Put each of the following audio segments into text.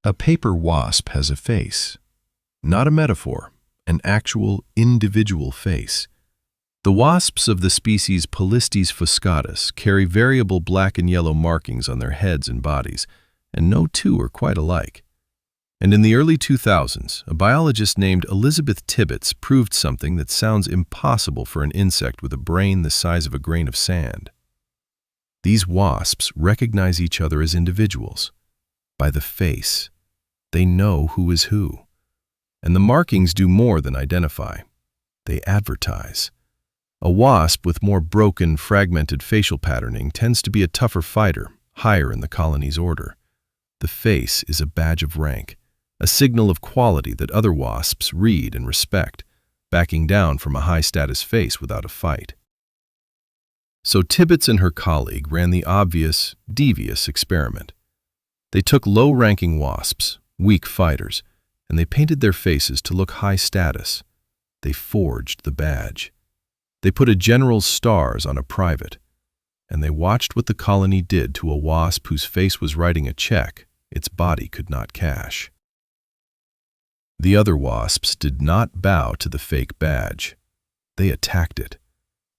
A paper wasp has a face. Not a metaphor, an actual individual face. The wasps of the species Polistes fuscatus carry variable black and yellow markings on their heads and bodies, and no two are quite alike. And in the early 2000s, a biologist named Elizabeth Tibbetts proved something that sounds impossible for an insect with a brain the size of a grain of sand. These wasps recognize each other as individuals. By the face, they know who is who. And the markings do more than identify. They advertise. A wasp with more broken, fragmented facial patterning tends to be a tougher fighter, higher in the colony's order. The face is a badge of rank, a signal of quality that other wasps read and respect, backing down from a high-status face without a fight. So Tibbetts and her colleague ran the obvious, devious experiment. They took low-ranking wasps, weak fighters, and they painted their faces to look high status. They forged the badge. They put a general's stars on a private, and they watched what the colony did to a wasp whose face was writing a check its body could not cash. The other wasps did not bow to the fake badge. They attacked it.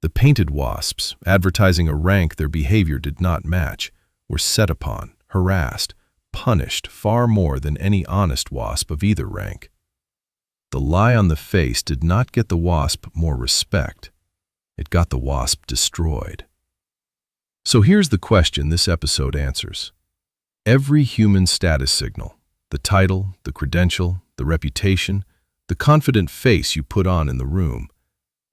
The painted wasps, advertising a rank their behavior did not match, were set upon, harassed, punished far more than any honest wasp of either rank. The lie on the face did not get the wasp more respect. It got the wasp destroyed. So here's the question this episode answers. Every human status signal, the title, the credential, the reputation, the confident face you put on in the room,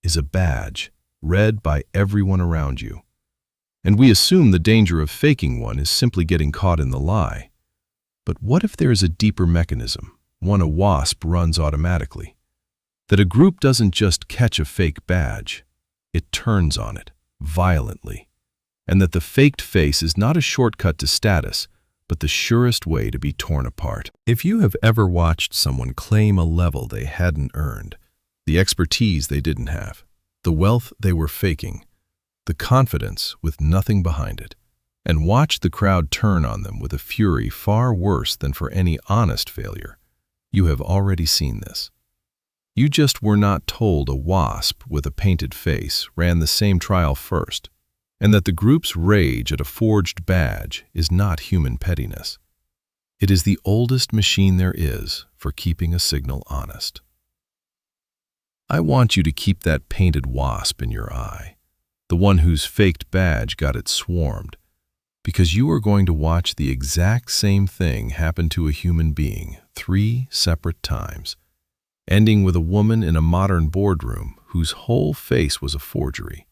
is a badge read by everyone around you. And we assume the danger of faking one is simply getting caught in the lie. But what if there is a deeper mechanism, one a wasp runs automatically? That a group doesn't just catch a fake badge, it turns on it, violently. And that the faked face is not a shortcut to status, but the surest way to be torn apart. If you have ever watched someone claim a level they hadn't earned, the expertise they didn't have, the wealth they were faking, the confidence with nothing behind it, and watch the crowd turn on them with a fury far worse than for any honest failure, you have already seen this. You just were not told a wasp with a painted face ran the same trial first, and that the group's rage at a forged badge is not human pettiness. It is the oldest machine there is for keeping a signal honest. I want you to keep that painted wasp in your eye, the one whose faked badge got it swarmed, because you are going to watch the exact same thing happen to a human being 3 separate times, ending with a woman in a modern boardroom whose whole face was a forgery,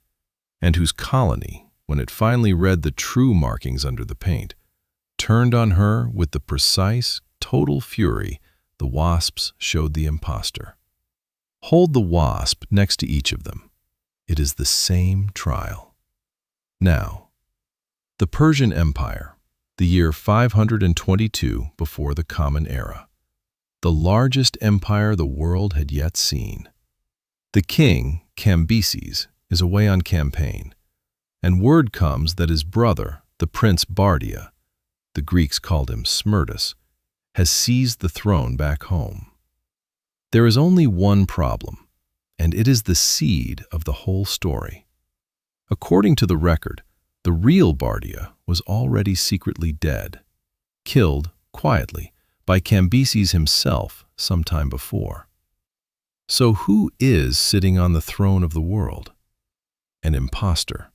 and whose colony, when it finally read the true markings under the paint, turned on her with the precise, total fury the wasps showed the imposter. Hold the wasp next to each of them. It is the same trial. Now, the Persian Empire, the year 522 before the Common Era, the largest empire the world had yet seen. The king, Cambyses, is away on campaign, and word comes that his brother, the prince Bardia, the Greeks called him Smerdis, has seized the throne back home. There is only one problem, and it is the seed of the whole story. According to the record, the real Bardia was already secretly dead, killed quietly by Cambyses himself some time before. So who is sitting on the throne of the world? An imposter.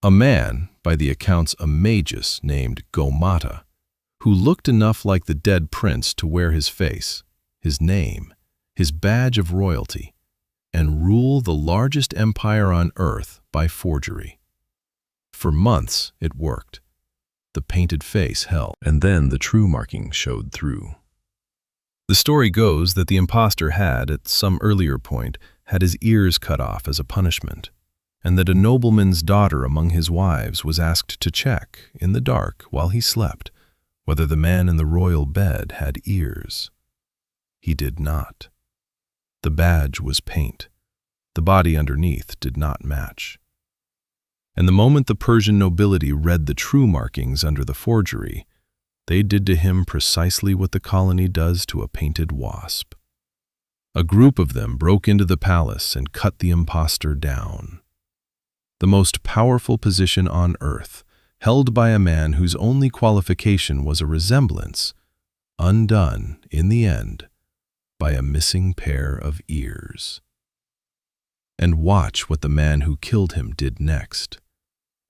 A man, by the accounts a magus named Gaumata, who looked enough like the dead prince to wear his face, his name, his badge of royalty, and rule the largest empire on earth by forgery. For months it worked. The painted face held, and then the true marking showed through. The story goes that the impostor had, at some earlier point, had his ears cut off as a punishment, and that a nobleman's daughter among his wives was asked to check, in the dark while he slept, whether the man in the royal bed had ears. He did not. The badge was paint. The body underneath did not match. And the moment the Persian nobility read the true markings under the forgery, They did to him precisely what the colony does to a painted wasp. A group of them broke into the palace and cut the impostor down. The most powerful position on earth, held by a man whose only qualification was a resemblance, undone, in the end, by a missing pair of ears. And watch what the man who killed him did next,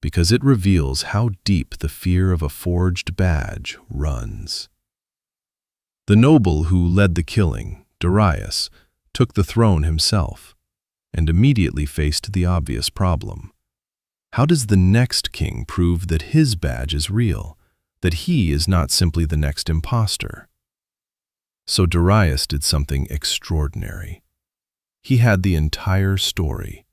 because it reveals how deep the fear of a forged badge runs. The noble who led the killing, Darius, took the throne himself, and immediately faced the obvious problem. How does the next king prove that his badge is real, that he is not simply the next impostor? So Darius did something extraordinary. He had the entire story,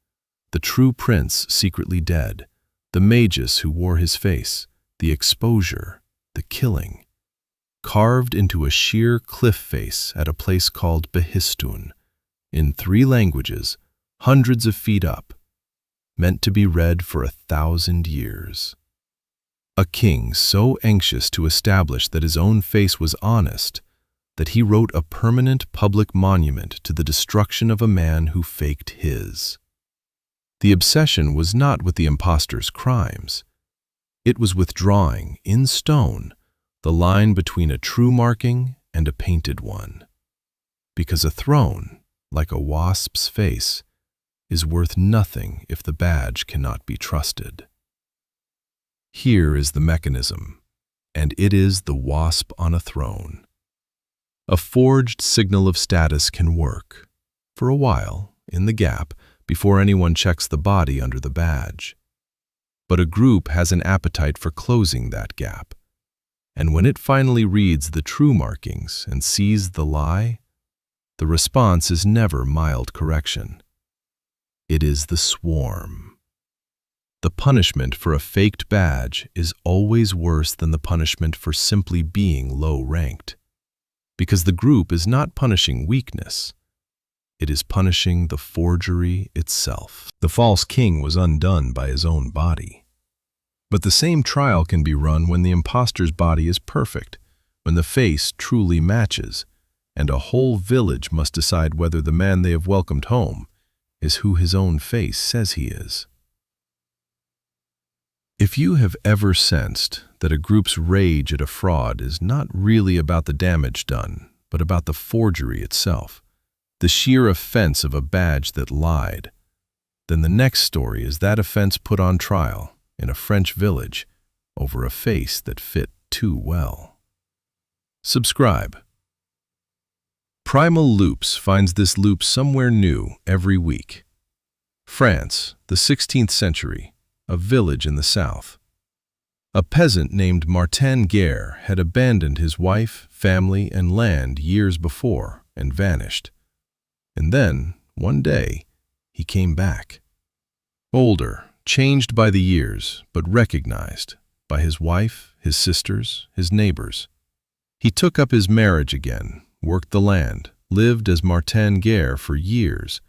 the true prince secretly dead, the magus who wore his face, the exposure, the killing, carved into a sheer cliff face at a place called Behistun, in 3 languages, hundreds of feet up, meant to be read for 1,000 years. A king so anxious to establish that his own face was honest that he wrote a permanent public monument to the destruction of a man who faked his. The obsession was not with the impostor's crimes. It was with drawing, in stone, the line between a true marking and a painted one. Because a throne, like a wasp's face, is worth nothing if the badge cannot be trusted. Here is the mechanism, and it is the wasp on a throne. A forged signal of status can work, for a while, in the gap, before anyone checks the body under the badge. But a group has an appetite for closing that gap, and when it finally reads the true markings and sees the lie, the response is never mild correction. It is the swarm. The punishment for a faked badge is always worse than the punishment for simply being low-ranked, because the group is not punishing weakness. It is punishing the forgery itself. The false king was undone by his own body. But the same trial can be run when the impostor's body is perfect, when the face truly matches, and a whole village must decide whether the man they have welcomed home is who his own face says he is. If you have ever sensed that a group's rage at a fraud is not really about the damage done, but about the forgery itself, the sheer offense of a badge that lied, then the next story is that offense put on trial in a French village over a face that fit too well. Subscribe. Primal Loops finds this loop somewhere new every week. France, the 16th century, a village in the south. A peasant named Martin Guerre had abandoned his wife, family, and land years before and vanished. And then, one day, he came back. Older, changed by the years, but recognized by his wife, his sisters, his neighbors. He took up his marriage again, worked the land, lived as Martin Guerre for years,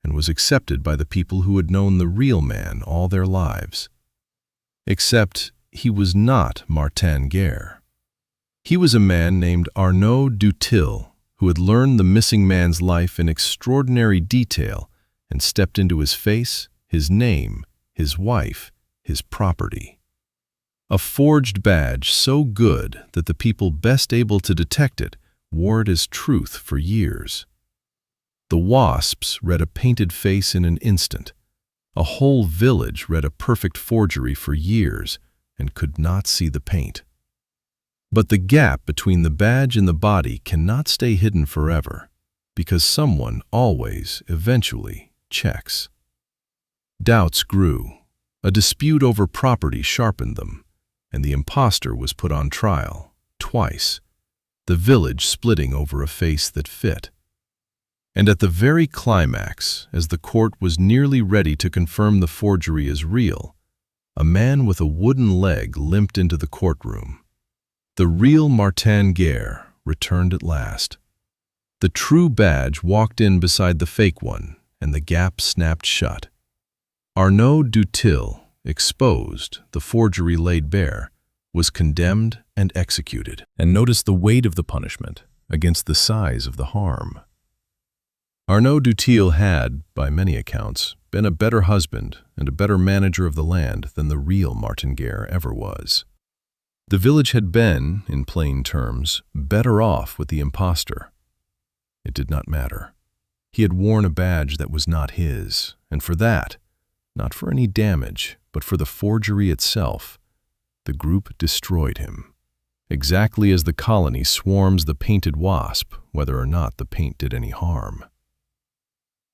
and was accepted by the people who had known the real man all their lives. Except he was not Martin Guerre. He was a man named Arnaud du Tilh, who had learned the missing man's life in extraordinary detail and stepped into his face, his name, his wife, his property. A forged badge so good that the people best able to detect it wore it as truth for years. The wasps read a painted face in an instant. A whole village read a perfect forgery for years and could not see the paint. But the gap between the badge and the body cannot stay hidden forever, because someone always, eventually, checks. Doubts grew. A dispute over property sharpened them, and the impostor was put on trial, twice, the village splitting over a face that fit. And at the very climax, as the court was nearly ready to confirm the forgery as real, a man with a wooden leg limped into the courtroom. The real Martin Guerre returned at last. The true badge walked in beside the fake one, and the gap snapped shut. Arnaud du Tilh, exposed, the forgery laid bare, was condemned and executed. And notice the weight of the punishment against the size of the harm. Arnaud du Tilh had, by many accounts, been a better husband and a better manager of the land than the real Martin Guerre ever was. The village had been, in plain terms, better off with the impostor. It did not matter. He had worn a badge that was not his, and for that, not for any damage, but for the forgery itself, the group destroyed him. Exactly as the colony swarms the painted wasp, whether or not the paint did any harm.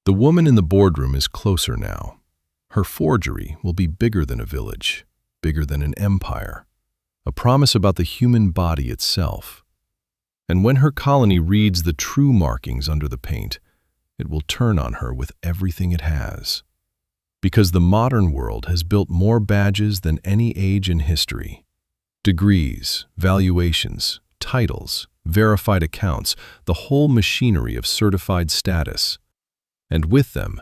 The woman in the boardroom is closer now. Her forgery will be bigger than a village, bigger than an empire, a promise about the human body itself. And when her colony reads the true markings under the paint, it will turn on her with everything it has. Because the modern world has built more badges than any age in history. Degrees, valuations, titles, verified accounts, the whole machinery of certified status. And with them,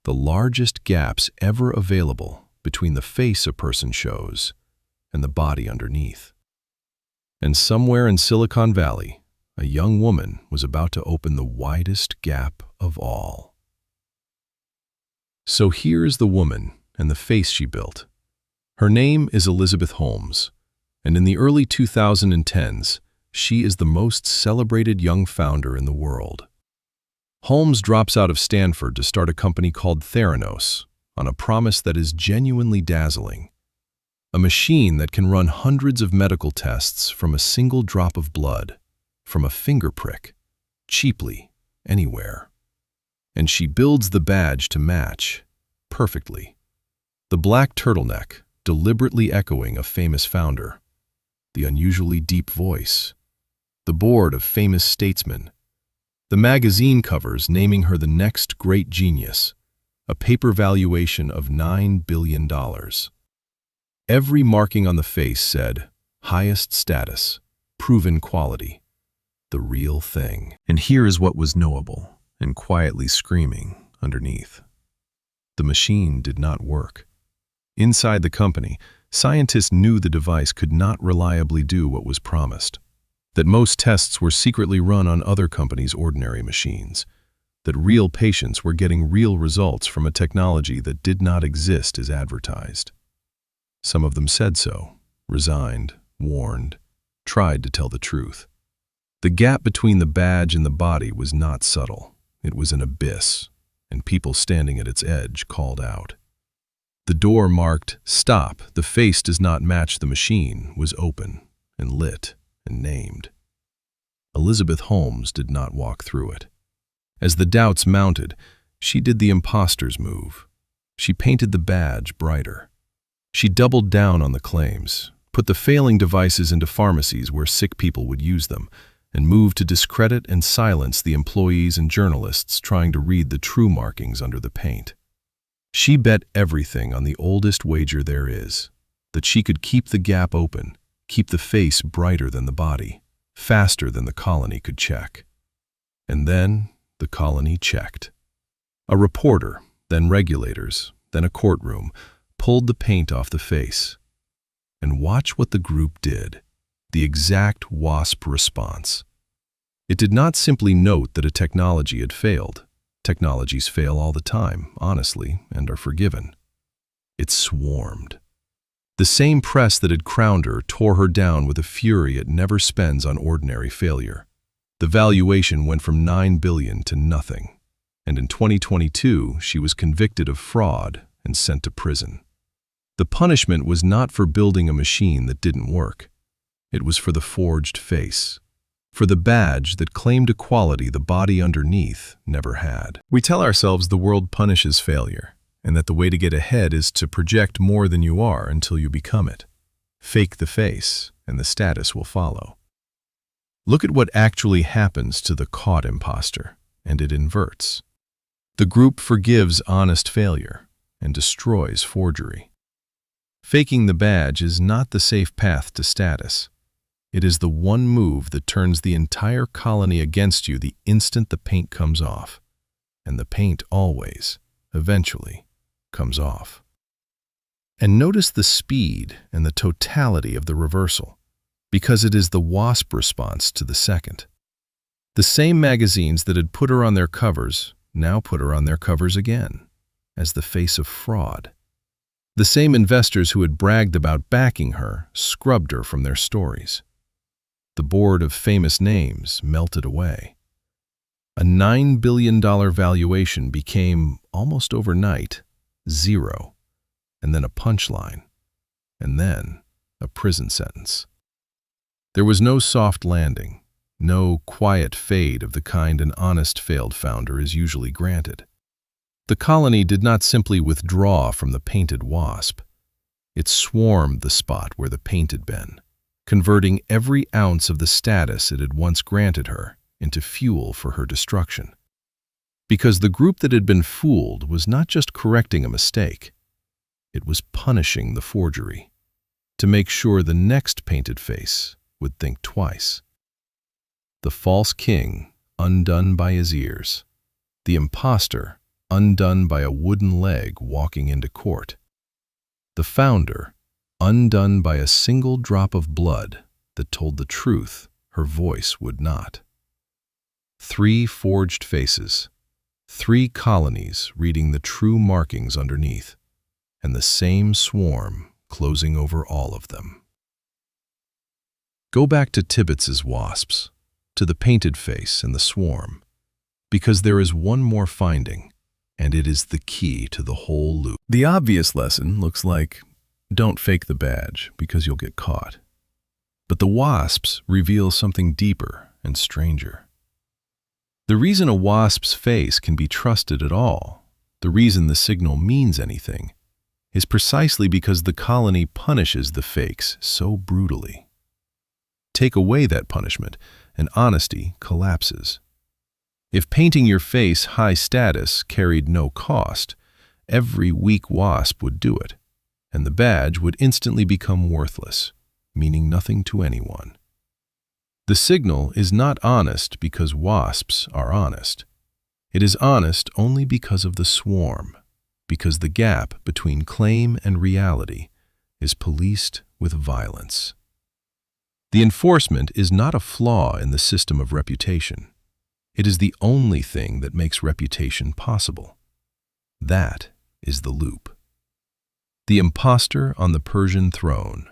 the largest gaps ever available between the face a person shows and the body underneath. And somewhere in Silicon Valley, a young woman was about to open the widest gap of all. So here is the woman and the face she built. Her name is Elizabeth Holmes, and in the early 2010s, she is the most celebrated young founder in the world. Holmes drops out of Stanford to start a company called Theranos on a promise that is genuinely dazzling. A machine that can run hundreds of medical tests from a single drop of blood, from a finger prick, cheaply, anywhere. And she builds the badge to match, perfectly. The black turtleneck, deliberately echoing a famous founder. The unusually deep voice. The board of famous statesmen. The magazine covers naming her the next great genius, a paper valuation of $9 billion. Every marking on the face said, highest status, proven quality, the real thing. And here is what was knowable and quietly screaming underneath. The machine did not work. Inside the company, scientists knew the device could not reliably do what was promised. That most tests were secretly run on other companies' ordinary machines, that real patients were getting real results from a technology that did not exist as advertised. Some of them said so, resigned, warned, tried to tell the truth. The gap between the badge and the body was not subtle. It was an abyss, and people standing at its edge called out. The door marked, "Stop, the face does not match the machine," was open and lit and named. Elizabeth Holmes did not walk through it. As the doubts mounted, she did the imposter's move. She painted the badge brighter. She doubled down on the claims, put the failing devices into pharmacies where sick people would use them, and moved to discredit and silence the employees and journalists trying to read the true markings under the paint. She bet everything on the oldest wager there is, that she could keep the gap open, keep the face brighter than the body, faster than the colony could check. And then the colony checked. A reporter, then regulators, then a courtroom, pulled the paint off the face. And watch what the group did, the exact Wasp response. It did not simply note that a technology had failed. Technologies fail all the time, honestly, and are forgiven. It swarmed. The same press that had crowned her tore her down with a fury it never spends on ordinary failure. The valuation went from $9 billion to nothing, and in 2022 she was convicted of fraud and sent to prison. The punishment was not for building a machine that didn't work. It was for the forged face, for the badge that claimed a quality the body underneath never had. We tell ourselves the world punishes failure, and that the way to get ahead is to project more than you are until you become it. Fake the face, and the status will follow. Look at what actually happens to the caught imposter, and it inverts. The group forgives honest failure and destroys forgery. Faking the badge is not the safe path to status. It is the one move that turns the entire colony against you the instant the paint comes off. And the paint always, eventually, comes off. And notice the speed and the totality of the reversal. Because it is the Wasp response to the second. The same magazines that had put her on their covers now put her on their covers again, as the face of fraud. The same investors who had bragged about backing her scrubbed her from their stories. The board of famous names melted away. A $9 billion valuation became, almost overnight, zero, and then a punchline, and then a prison sentence. There was no soft landing, no quiet fade of the kind an honest failed founder is usually granted. The colony did not simply withdraw from the painted Wasp. It swarmed the spot where the paint had been, converting every ounce of the status it had once granted her into fuel for her destruction. Because the group that had been fooled was not just correcting a mistake, it was punishing the forgery, to make sure the next painted face would think twice. The false king undone by his ears, the imposter undone by a wooden leg walking into court, the founder undone by a single drop of blood that told the truth her voice would not. 3 forged faces, 3 colonies reading the true markings underneath, and the same swarm closing over all of them. Go back to Tibbetts' wasps, to the painted face and the swarm, because there is one more finding, and it is the key to the whole loop. The obvious lesson looks like, don't fake the badge because you'll get caught. But the wasps reveal something deeper and stranger. The reason a wasp's face can be trusted at all, the reason the signal means anything, is precisely because the colony punishes the fakes so brutally. Take away that punishment, and honesty collapses. If painting your face high status carried no cost, every weak wasp would do it, and the badge would instantly become worthless, meaning nothing to anyone. The signal is not honest because wasps are honest. It is honest only because of the swarm, because the gap between claim and reality is policed with violence. The enforcement is not a flaw in the system of reputation. It is the only thing that makes reputation possible. That is the loop. The impostor on the Persian throne,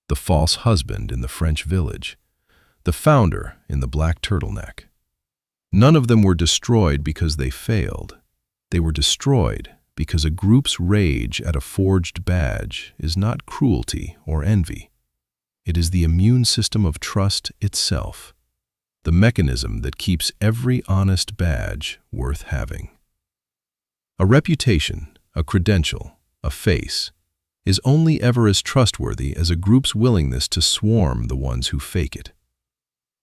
the false husband in the French village, the founder in the black turtleneck. None of them were destroyed because they failed. They were destroyed because a group's rage at a forged badge is not cruelty or envy. It is the immune system of trust itself, the mechanism that keeps every honest badge worth having. A reputation, a credential, a face, is only ever as trustworthy as a group's willingness to swarm the ones who fake it.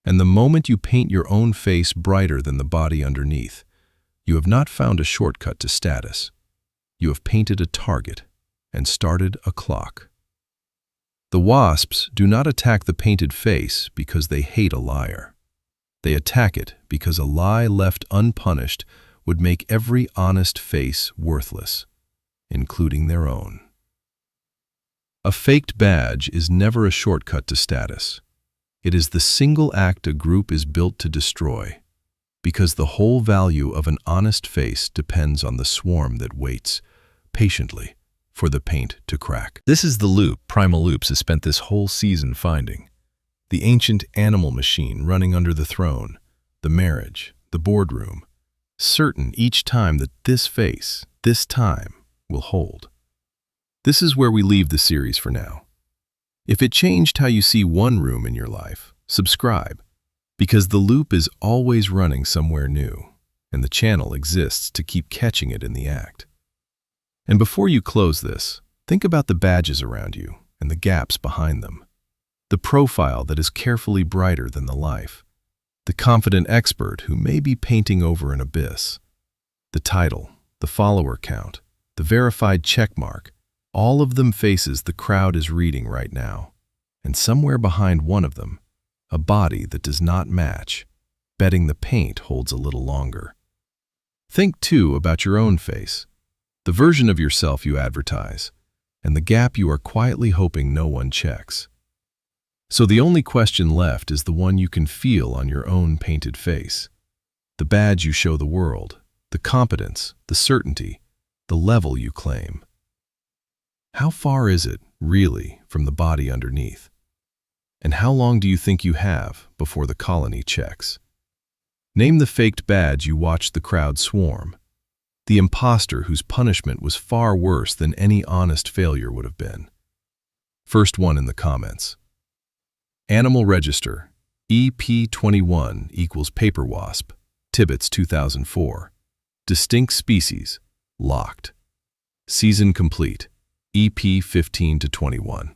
And the moment you paint your own face brighter than the body underneath, you have not found a shortcut to status. You have painted a target and started a clock. The wasps do not attack the painted face because they hate a liar. They attack it because a lie left unpunished would make every honest face worthless, including their own. A faked badge is never a shortcut to status. It is the single act a group is built to destroy, because the whole value of an honest face depends on the swarm that waits, patiently, for the paint to crack. This is the loop Primal Loops has spent this whole season finding. The ancient animal machine running under the throne, the marriage, the boardroom, certain each time that this face, this time, will hold. This is where we leave the series for now. If it changed how you see one room in your life, subscribe, because the loop is always running somewhere new, and the channel exists to keep catching it in the act. And before you close this, think about the badges around you and the gaps behind them. The profile that is carefully brighter than the life. The confident expert who may be painting over an abyss. The title, the follower count, the verified checkmark, all of them faces the crowd is reading right now. And somewhere behind one of them, a body that does not match, betting the paint holds a little longer. Think, too, about your own face, the version of yourself you advertise, and the gap you are quietly hoping no one checks. So the only question left is the one you can feel on your own painted face. The badge you show the world, the competence, the certainty, the level you claim. How far is it, really, from the body underneath? And how long do you think you have before the colony checks? Name the faked badge you watched the crowd swarm, the imposter whose punishment was far worse than any honest failure would have been. First one in the comments. Animal Register, EP21 equals paper wasp, Tibbetts 2004. Distinct species, locked. Season complete, EP 15 to 21.